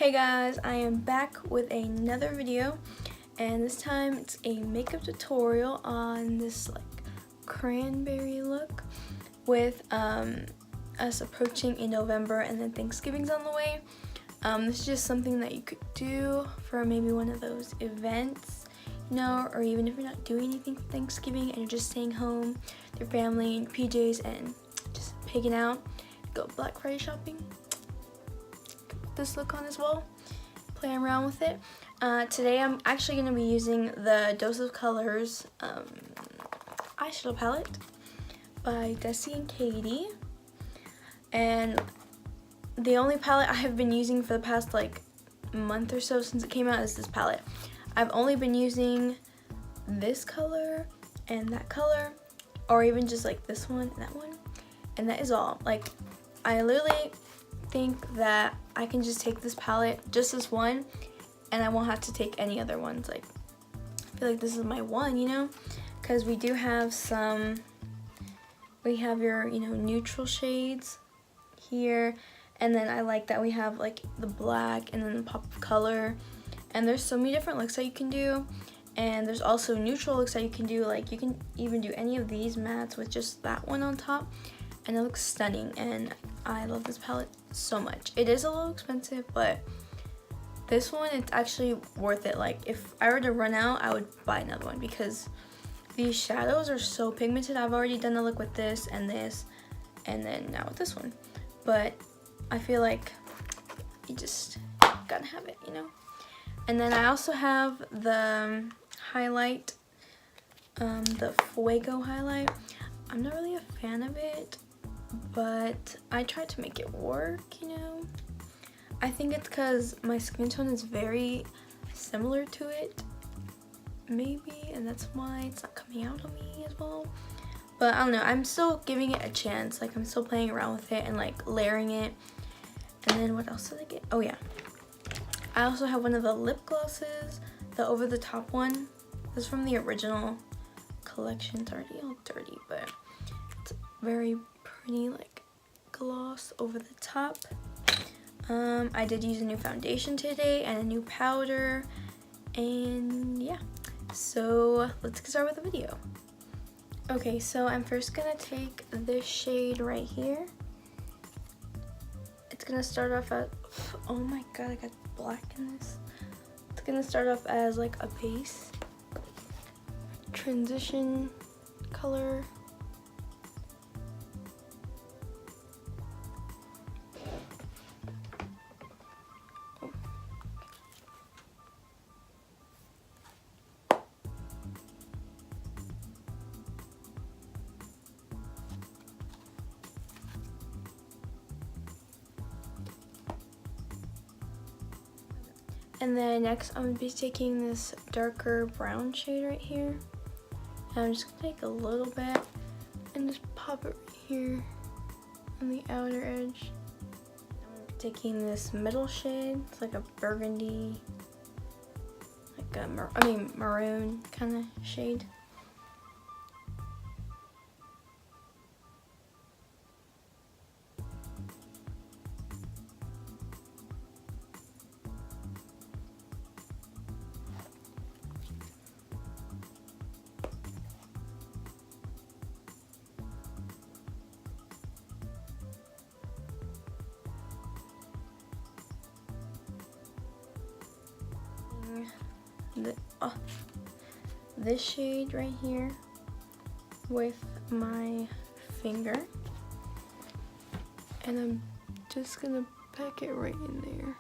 Hey guys, I am back with another video, and this time it's a makeup tutorial on this like cranberry look with us approaching in November and then Thanksgiving's on the way. This is just something that you could do for maybe one of those events, you know, or even if you're not doing anything for Thanksgiving and you're just staying home with your family in your PJs and just pigging out, go Black Friday shopping. This look on as well, playing around with it. Today I'm actually going to be using the Dose of Colors eyeshadow palette by Desi and Katie, and the only palette I have been using for the past like month or so since it came out is this palette. I've only been using this color and that color, or even just like this one and that one, and that is all. Like, I literally think that I can just take this palette, just this one, and I won't have to take any other ones. Like, I feel like this is my one, you know, because we do have some, we have your, you know, neutral shades here, and then I like that we have like the black and then the pop of color, and there's so many different looks that you can do. And there's also neutral looks that you can do, like you can even do any of these mattes with just that one on top, and it looks stunning. And I love this palette so much. It is a little expensive, but this one, it's actually worth it. Like, if I were to run out, I would buy another one because these shadows are so pigmented. I've already done a look with this, and then now with this one, but I feel like you just gotta have it, you know. And then I also have the highlight, the Fuego highlight. I'm not really a fan of it, but I tried to make it work, you know. I think it's because my skin tone is very similar to it, maybe, and that's why it's not coming out on me as well. But I don't know, I'm still giving it a chance. Like, I'm still playing around with it and like layering it. And then what else did I get? Oh yeah, I also have one of the lip glosses, the over the top one. This is from the original collection. It's already all dirty, but it's very pretty, like gloss over the top. I did use a new foundation today and a new powder, and yeah, so let's get started with the video. Okay, so I'm first gonna take this shade right here. It's gonna start off at, oh my god, I got black in this. It's gonna start off as like a base transition color. And then next I'm going to be taking this darker brown shade right here. And I'm just going to take a little bit and just pop it right here on the outer edge. I'm taking this middle shade. It's like a burgundy, like a maroon kind of shade. This shade right here with my finger, and I'm just gonna pack it right in there.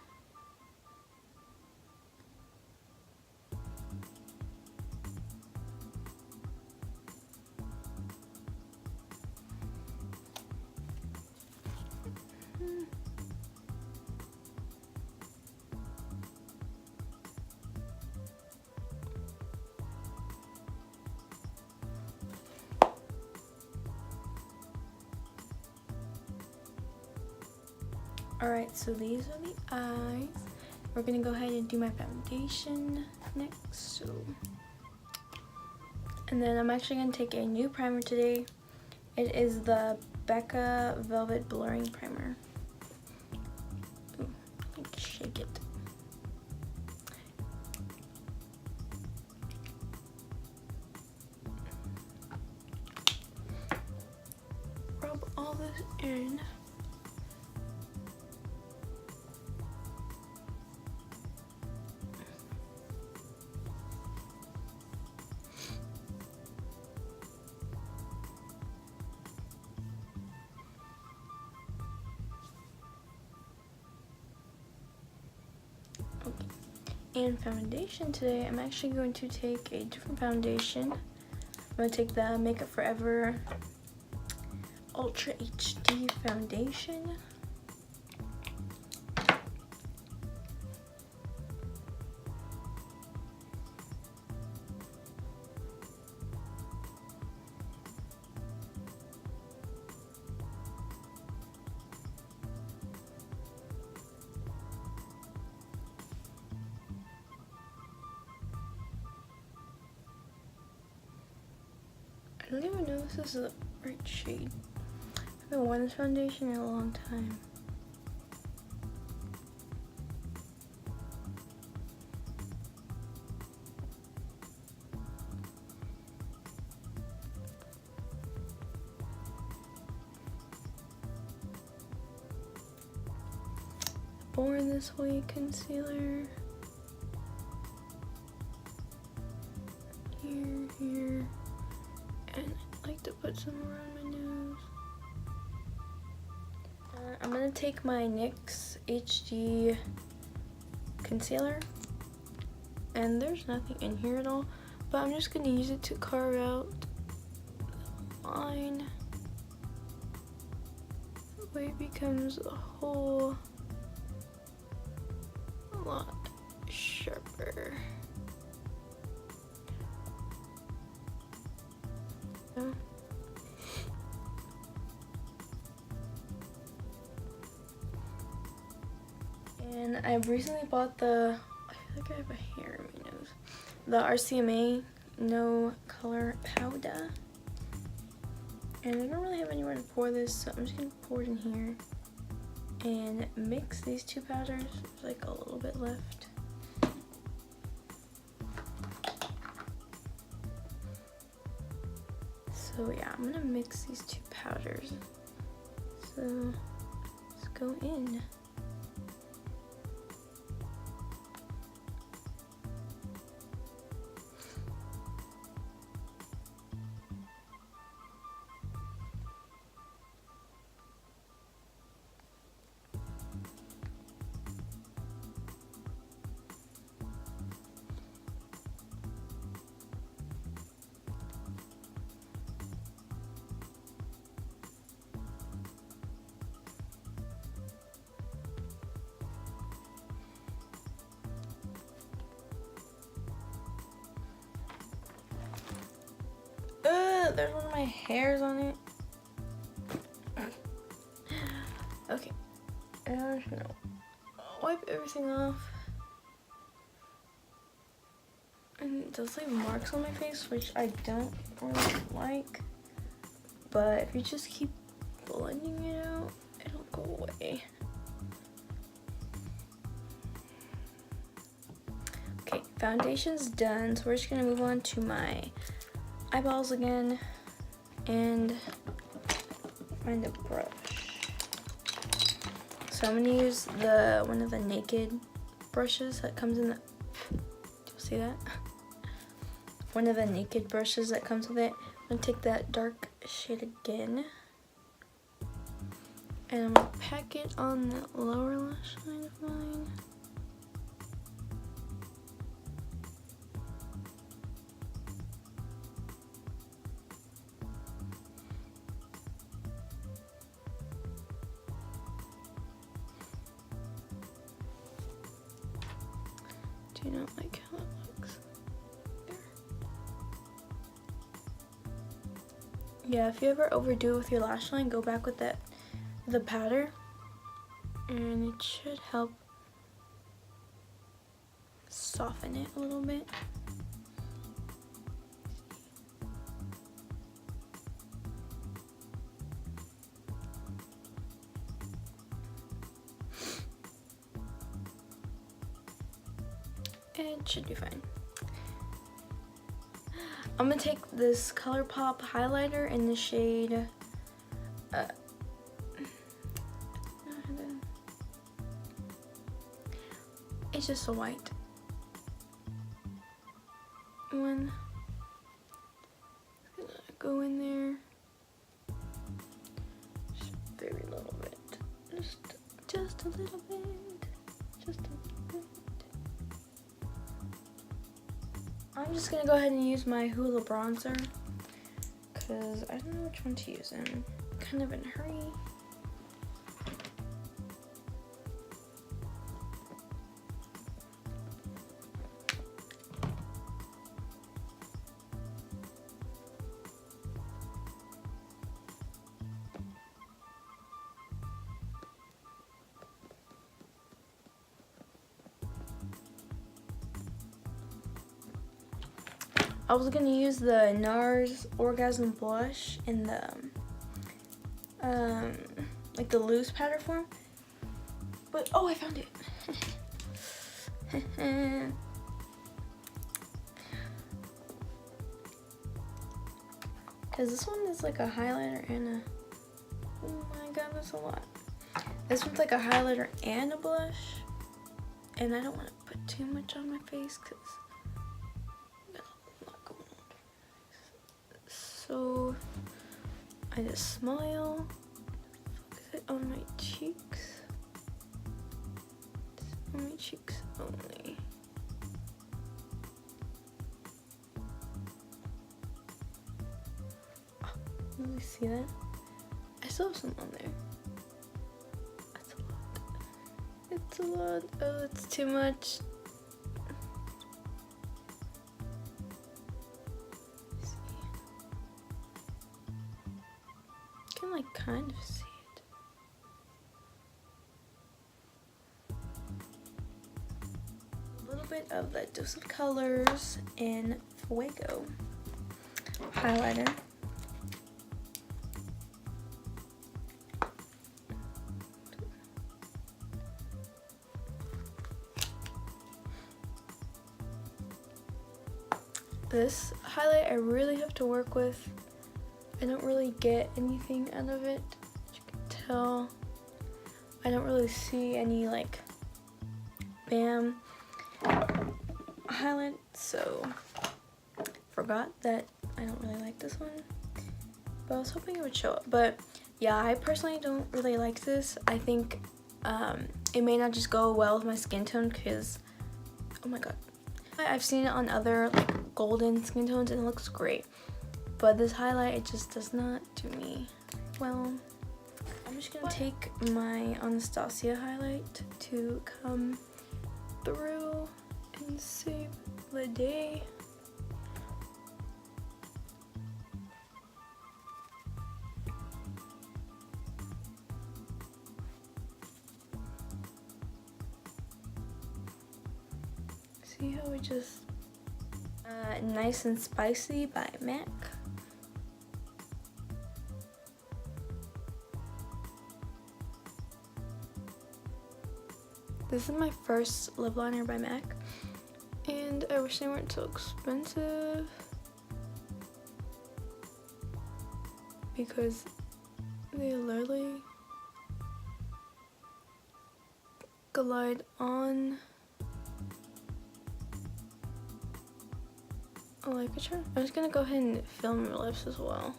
Alright, so these are the eyes. We're gonna go ahead and do my foundation next. So, and then I'm actually gonna take a new primer today. It is the Becca Velvet Blurring Primer. Ooh, shake it. And foundation today, I'm actually going to take a different foundation. I'm going to take the Makeup Forever Ultra HD foundation. I don't even know if this is the right shade. I haven't worn this foundation in a long time. Born This Way concealer. Here. And I like to put some around my nose. I'm gonna take my NYX HD concealer, and there's nothing in here at all, but I'm just gonna use it to carve out the line. That way it becomes a whole lot sharper. And I recently bought I feel like I have a hair in my nose. The RCMA No Color Powder. And I don't really have anywhere to pour this, so I'm just gonna pour it in here and mix these two powders. There's like a little bit left. So yeah, I'm gonna mix these two powders. So let's go in. There's one of my hairs on it. Okay, and I'm just gonna wipe everything off. And it does leave marks on my face, which I don't really like. But if you just keep blending it out, it'll go away. Okay, foundation's done, so we're just gonna move on to my eyeballs again and find a brush. So I'm gonna use one of the Naked brushes that comes in the, do you see that? One of the Naked brushes that comes with it. I'm gonna take that dark shade again, and I'm gonna pack it on the lower lash line of mine. Do you not like how it looks? There. Yeah, if you ever overdo it with your lash line, go back with the powder, and it should help soften it a little bit. It should be fine. I'm gonna take this ColourPop highlighter in the shade it's just a white one. I'm gonna go in there just very little bit, just a little bit, just a little bit. I'm just gonna go ahead and use my Hoola bronzer because I don't know which one to use. I'm kind of in a hurry. I was gonna use the NARS Orgasm Blush in the like the loose powder form, but oh, I found it. Cause this one is like a highlighter and a, oh my god, that's a lot. This one's like a highlighter and a blush, and I don't want to put too much on my face because so I just smile, focus it on my cheeks, on my cheeks only. Oh, really see that? I still have some on there. That's a lot. It's a lot. Oh, it's too much. I kind of see it. A little bit of the Dose of Colors in Fuego highlighter. This highlight I really have to work with. I don't really get anything out of it. As you can tell, I don't really see any like bam highlight, so forgot that I don't really like this one, but I was hoping it would show up. But yeah, I personally don't really like this. I think it may not just go well with my skin tone because, oh my god, I've seen it on other like golden skin tones and it looks great. But this highlight, it just does not do me well. I'm just gonna take my Anastasia highlight to come through and save the day. See how it just, Nice and Spicy by MAC. This is my first lip liner by MAC, and I wish they weren't so expensive because they literally glide on like a charm. I'm just gonna go ahead and film your lips as well.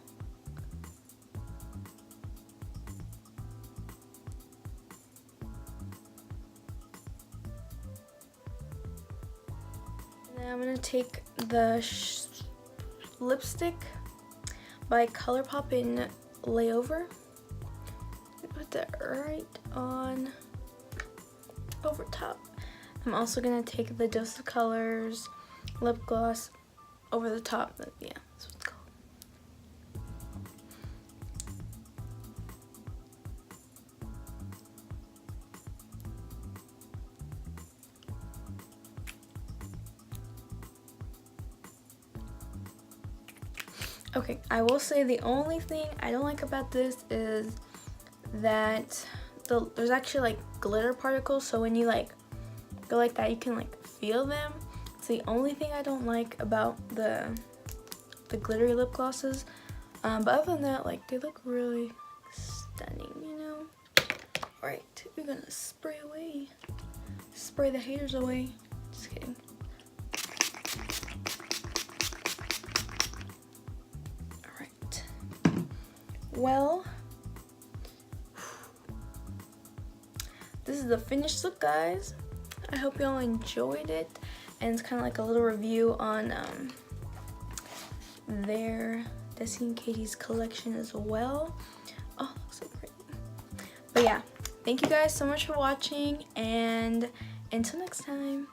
I'm gonna take the lipstick by ColourPop in Layover. Put that right on over top. I'm also gonna take the Dose of Colors lip gloss over the top. Yeah, that's what it's called. Okay, I will say the only thing I don't like about this is that there's actually like glitter particles, so when you like go like that, you can like feel them. It's the only thing I don't like about the glittery lip glosses. But other than that, like, they look really stunning, you know? Alright, we're gonna spray the haters away. Just kidding. Alright. Well, this is the finished look, guys. I hope y'all enjoyed it. and it's kind of like a little review on their Desi and Katie's collection as well. Oh, looks so pretty. But yeah, thank you guys so much for watching, and until next time.